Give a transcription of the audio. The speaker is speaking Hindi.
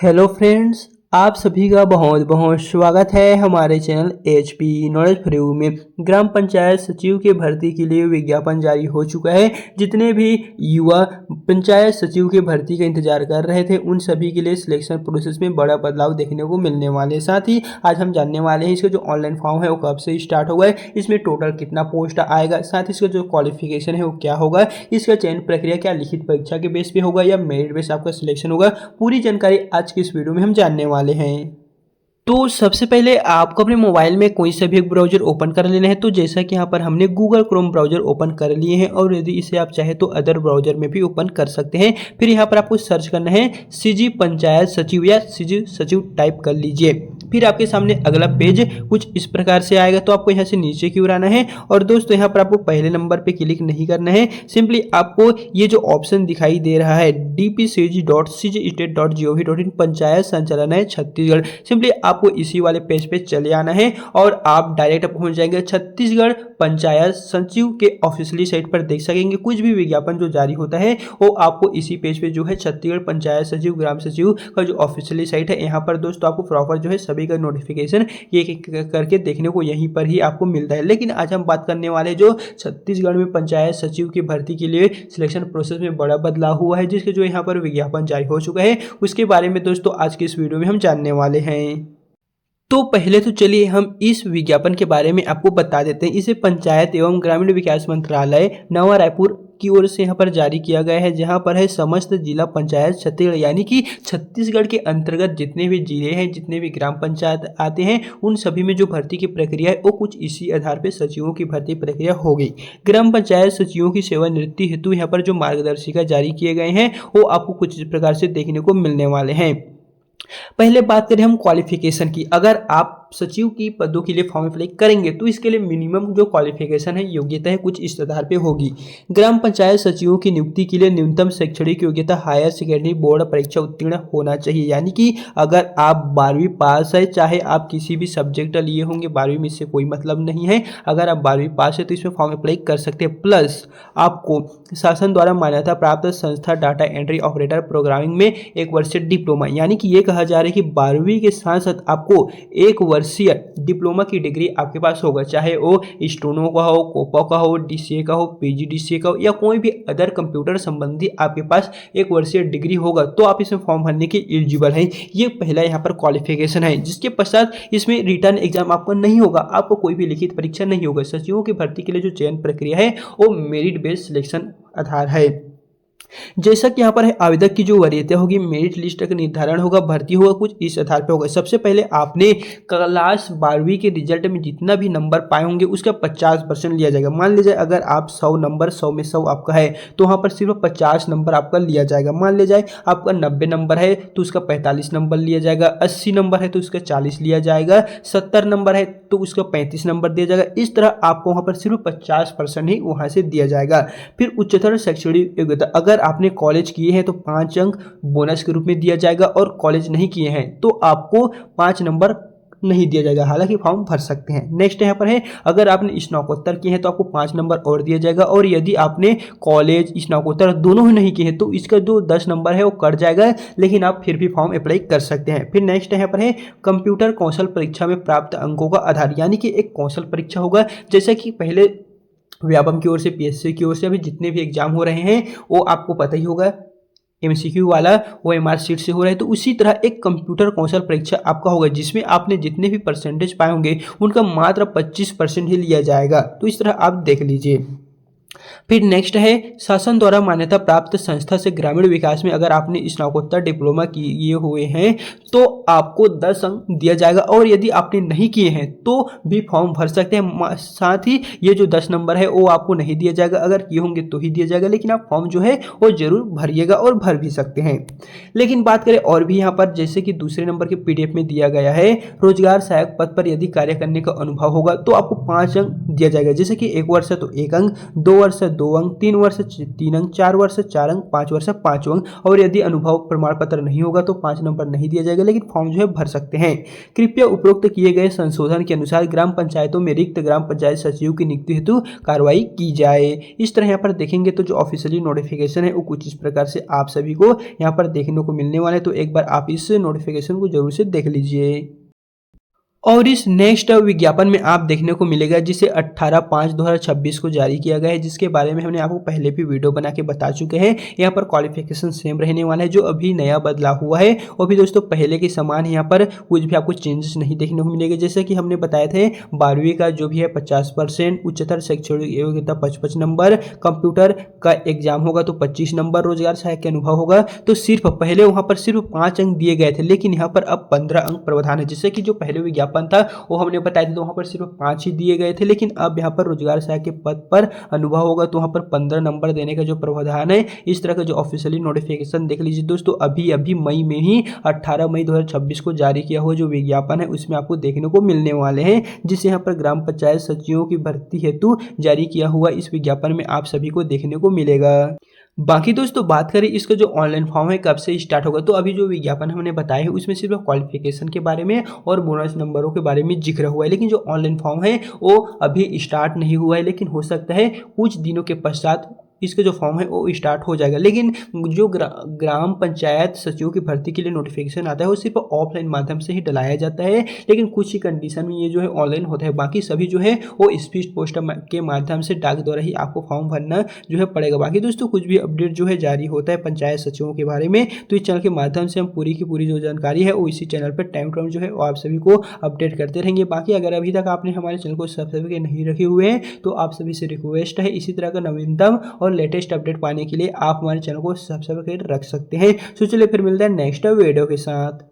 हेलो फ्रेंड्स, आप सभी का बहुत बहुत स्वागत है हमारे channel HP knowledge for you में। ग्राम पंचायत सचिव के भर्ती के लिए विज्ञापन जारी हो चुका है। जितने भी युवा पंचायत सचिव के भर्ती का इंतजार कर रहे थे उन सभी के लिए सिलेक्शन प्रोसेस में बड़ा बदलाव देखने को मिलने वाले हैं। साथ ही आज हम जानने वाले हैं इसका जो ऑनलाइन फॉर्म है वो कब से स्टार्ट होगा, इसमें टोटल कितना पोस्ट आएगा, साथ ही इसका जो क्वालिफिकेशन है वो क्या होगा, इसका चयन प्रक्रिया क्या लिखित परीक्षा के बेस पे होगा या मेरिट बेस आपका सिलेक्शन होगा। पूरी जानकारी आज की इस वीडियो में हम जानने वाले हैं। तो सबसे पहले आपको अपने मोबाइल में कोई सा भी एक ब्राउजर ओपन कर लेना है। तो जैसा कि यहाँ पर हमने गूगल क्रोम ब्राउजर ओपन कर लिए हैं और यदि इसे आप चाहे तो अदर ब्राउजर में भी ओपन कर सकते हैं। फिर यहाँ पर आपको सर्च करना है सीजी पंचायत सचिव या सीजी सचिव टाइप कर लीजिए। फिर आपके सामने अगला पेज कुछ इस प्रकार से आएगा। तो आपको यहाँ से नीचे की ओर आना है और दोस्तों यहाँ पर आपको पहले नंबर पे क्लिक नहीं करना है। सिंपली आपको ये जो ऑप्शन दिखाई दे रहा है dpcg.cgstate.gov.in पंचायत संचालनालय छत्तीसगढ़, सिंपली आपको इसी वाले पेज पे चले आना है और आप डायरेक्ट पहुंच जाएंगे छत्तीसगढ़ पंचायत सचिव के ऑफिशियली साइट पर। देख सकेंगे कुछ भी विज्ञापन जो जारी होता है वो आपको इसी पेज पे जो है छत्तीसगढ़ पंचायत सचिव ग्राम सचिव का जो ऑफिशियली साइट है यहाँ पर दोस्तों आपको प्रॉपर जो है सभी का नोटिफिकेशन एक करके देखने को यहीं पर ही आपको मिलता है। लेकिन आज हम बात करने वाले जो छत्तीसगढ़ में पंचायत सचिव की भर्ती के लिए सिलेक्शन प्रोसेस में बड़ा बदलाव हुआ है, जिसके जो यहाँ पर विज्ञापन जारी हो चुका है, उसके बारे में दोस्तों आज की इस वीडियो में हम जानने वाले हैं। तो पहले तो चलिए हम इस विज्ञापन के बारे में आपको बता देते हैं। इसे पंचायत एवं ग्रामीण विकास मंत्रालय नवा रायपुर की ओर से यहाँ पर जारी किया गया है, जहाँ पर है समस्त जिला पंचायत छत्तीसगढ़, यानी कि छत्तीसगढ़ के अंतर्गत जितने भी जिले हैं, जितने भी ग्राम पंचायत आते हैं, उन सभी में जो भर्ती की प्रक्रिया है वो कुछ इसी आधार पर सचिवों की भर्ती प्रक्रिया होगी। ग्राम पंचायत सचिवों की सेवानिवृत्ति हेतु यहाँ पर जो मार्गदर्शिका जारी किए गए हैं वो आपको कुछ इस प्रकार से देखने को मिलने वाले हैं। पहले बात करें हम क्वालिफिकेशन की। अगर आप सचिव की पदों के लिए फॉर्म अप्लाई करेंगे तो इसके लिए मिनिमम जो क्वालिफिकेशन है, योग्यता है, कुछ इस आधार पे होगी। ग्राम पंचायत सचिवों की नियुक्ति के लिए न्यूनतम शैक्षणिक योग्यता हायर सेकेंडरी बोर्ड परीक्षा उत्तीर्ण होना चाहिए, यानी कि अगर आप 12वीं पास है, चाहे आप किसी भी सब्जेक्ट लिए होंगे, 12वीं में इससे कोई मतलब नहीं है। अगर आप 12वीं पास है तो इसमें फॉर्म अप्लाई कर सकते हैं। प्लस आपको शासन द्वारा मान्यता प्राप्त संस्था डाटा एंट्री ऑपरेटर प्रोग्रामिंग में 1 वर्षीय डिप्लोमा, यानी कि ये कहा जा रहा है कि 12वीं के साथ साथ आपको 1 वर्षीय डिप्लोमा की डिग्री आपके पास होगा, चाहे वो स्टोनो का हो, कोपा का हो, डीसीए का हो, पीजीडीसीए का हो, या कोई भी अदर कंप्यूटर संबंधी आपके पास 1 वर्षीय डिग्री होगा तो आप इसमें फॉर्म भरने के एलिजिबल हैं। ये पहला यहाँ पर क्वालिफिकेशन है, जिसके पश्चात इसमें रिटर्न एग्जाम आपको नहीं होगा, आपको कोई भी लिखित परीक्षा नहीं होगा। सचिवों की भर्ती के लिए जो चयन प्रक्रिया है वो मेरिट बेस्ड सिलेक्शन आधार है। जैसा कि यहाँ पर है आवेदक की जो वरीयता होगी, मेरिट लिस्ट का निर्धारण होगा, भर्ती होगा, कुछ इस आधार पे होगा। सबसे पहले आपने क्लास 12वीं के रिजल्ट में जितना भी नंबर पाए होंगे उसका 50% लिया जाएगा। मान लीजिए अगर आप 100 नंबर, 100 में 100 आपका है तो वहाँ पर सिर्फ 50 नंबर आपका लिया जाएगा। मान लीजिए आपका 90 नंबर है तो उसका 45 नंबर लिया जाएगा, 80 नंबर है तो उसका 40 लिया जाएगा, 70 नंबर है तो उसका 35 नंबर दिया जाएगा। इस तरह आपको वहाँ पर सिर्फ 50% ही वहाँ से दिया जाएगा। फिर उच्चतर शैक्षणिक योग्यता, अगर आपने कॉलेज किए हैं तो 5 अंक बोनस के रूप में दिया जाएगा और कॉलेज नहीं किए हैं तो आपको 5 नंबर नहीं दिया जाएगा, हालांकि फॉर्म भर सकते हैं। नेक्स्ट यहाँ पर है अगर आपने स्नातकोत्तर किए हैं तो आपको 5 नंबर और दिया जाएगा, और यदि आपने कॉलेज स्नातकोत्तर दोनों ही नहीं किए हैं तो इसका जो 10 नंबर है वो कट जाएगा, लेकिन आप फिर भी फॉर्म अप्लाई कर सकते हैं। फिर नेक्स्ट यहाँ पर है कंप्यूटर कौशल परीक्षा में प्राप्त अंकों का आधार, यानी कि एक कौशल परीक्षा होगा। जैसे कि पहले व्यापम की ओर से, पीएससी की ओर से अभी जितने भी एग्जाम हो रहे हैं वो आपको पता ही होगा, एमसीक्यू वाला वो एमआर सीट से हो रहा है, तो उसी तरह एक कंप्यूटर कौशल परीक्षा आपका होगा जिसमें आपने जितने भी परसेंटेज पाए होंगे उनका मात्र 25% ही लिया जाएगा। तो इस तरह आप देख लीजिए। फिर नेक्स्ट है शासन द्वारा मान्यता प्राप्त संस्था से ग्रामीण विकास में अगर आपने स्नातकोत्तर डिप्लोमा किए हुए हैं तो आपको 10 अंक दिया जाएगा, और यदि आपने नहीं किए हैं तो भी फॉर्म भर सकते हैं। साथ ही ये जो 10 नंबर है वो आपको नहीं दिया जाएगा, अगर किए होंगे तो ही दिया जाएगा, लेकिन आप फॉर्म जो है वो जरूर भरिएगा और भर भी सकते हैं। लेकिन बात करें और भी यहाँ पर, जैसे कि दूसरे नंबर के पीडीएफ में दिया गया है, रोजगार सहायक पद पर यदि कार्य करने का अनुभव होगा तो आपको 5 अंक दिया जाएगा। जैसे कि 1 वर्ष है तो 1 अंक, 2 वर्ष 2 अंक, 3 वर्ष 3 अंक, 4 वर्ष 4 अंक, 5 वर्ष 5 अंक, और यदि अनुभव प्रमाण पत्र नहीं होगा तो 5 नंबर नहीं दिया जाएगा, लेकिन फॉर्म जो है भर सकते हैं। कृपया उपरोक्त किए गए संशोधन के अनुसार ग्राम पंचायतों में रिक्त ग्राम पंचायत सचिव की नियुक्ति हेतु कार्रवाई की जाए। इस तरह यहाँ पर देखेंगे तो जो ऑफिशियली नोटिफिकेशन है वो कुछ इस प्रकार से आप सभी को यहाँ पर देखने को मिलने वाला है, तो एक बार आप इस नोटिफिकेशन को जरूर से देख लीजिए। और इस नेक्स्ट विज्ञापन में आप देखने को मिलेगा जिसे 18/5/2026 को जारी किया गया है, जिसके बारे में हमने आपको पहले भी वीडियो बना के बता चुके हैं। यहाँ पर क्वालिफिकेशन सेम रहने वाला है, जो अभी नया बदलाव हुआ है और भी दोस्तों पहले के समान यहाँ पर कुछ भी आपको चेंजेस नहीं देखने को मिलेगा। जैसे कि हमने बताए थे 12वीं का जो भी है 50%, उच्चतर शैक्षणिक योग्यता 55 नंबर, कंप्यूटर का एग्जाम होगा तो 25 नंबर, रोजगार सहायक के अनुभव होगा तो सिर्फ पहले वहाँ पर सिर्फ 5 अंक दिए गए थे, लेकिन यहाँ पर अब 15 अंक प्रावधान है। जैसे कि जो पहले विज्ञापन था वो हमने बताया था तो वहां पर सिर्फ 5 ही दिए गए थे, लेकिन अब यहाँ पर रोजगार सहायक के पद पर अनुभव होगा तो वहां पर 15 नंबर देने का जो प्रावधान है। इस तरह का जो ऑफिशियली नोटिफिकेशन देख लीजिए दोस्तों, अभी अभी मई में ही 18 मई 2026 को जारी किया हुआ जो विज्ञापन है उसमें आपको देखने को मिलने वाले हैं, जिसे यहाँ पर ग्राम पंचायत सचिवों की भर्ती हेतु जारी किया हुआ इस विज्ञापन में आप सभी को देखने को मिलेगा। बाकी दोस्तों बात करें इसका जो ऑनलाइन फॉर्म है कब से स्टार्ट होगा, तो अभी जो विज्ञापन हमने बताया है उसमें सिर्फ क्वालिफिकेशन के बारे में और बोनस नंबरों के बारे में जिक्र हुआ है, लेकिन जो ऑनलाइन फॉर्म है वो अभी स्टार्ट नहीं हुआ है, लेकिन हो सकता है कुछ दिनों के पश्चात इसका जो फॉर्म है वो स्टार्ट हो जाएगा। लेकिन जो ग्राम पंचायत सचिव की भर्ती के लिए नोटिफिकेशन आता है वो सिर्फ ऑफलाइन माध्यम से ही डलाया जाता है, लेकिन कुछ ही कंडीशन में ये जो है ऑनलाइन होता है। बाकी सभी जो है वो स्पीड पोस्ट के माध्यम से डाक द्वारा ही आपको फॉर्म भरना जो है पड़ेगा। बाकी दोस्तों कुछ भी अपडेट जो है जारी होता है पंचायत सचिवों के बारे में तो इस चैनल के माध्यम से हम पूरी की पूरी जो जानकारी है वो इसी चैनल पर टाइम टाइम जो है वो आप सभी को अपडेट करते रहेंगे। बाकी अगर अभी तक आपने हमारे चैनल को सब्सक्राइब नहीं रखे हुए हैं तो आप सभी से रिक्वेस्ट है इसी तरह का नवीनतम और लेटेस्ट अपडेट पाने के लिए आप हमारे चैनल को सब्सक्राइब करके रख सकते हैं। तो चलिए फिर मिलते हैं नेक्स्ट वीडियो के साथ।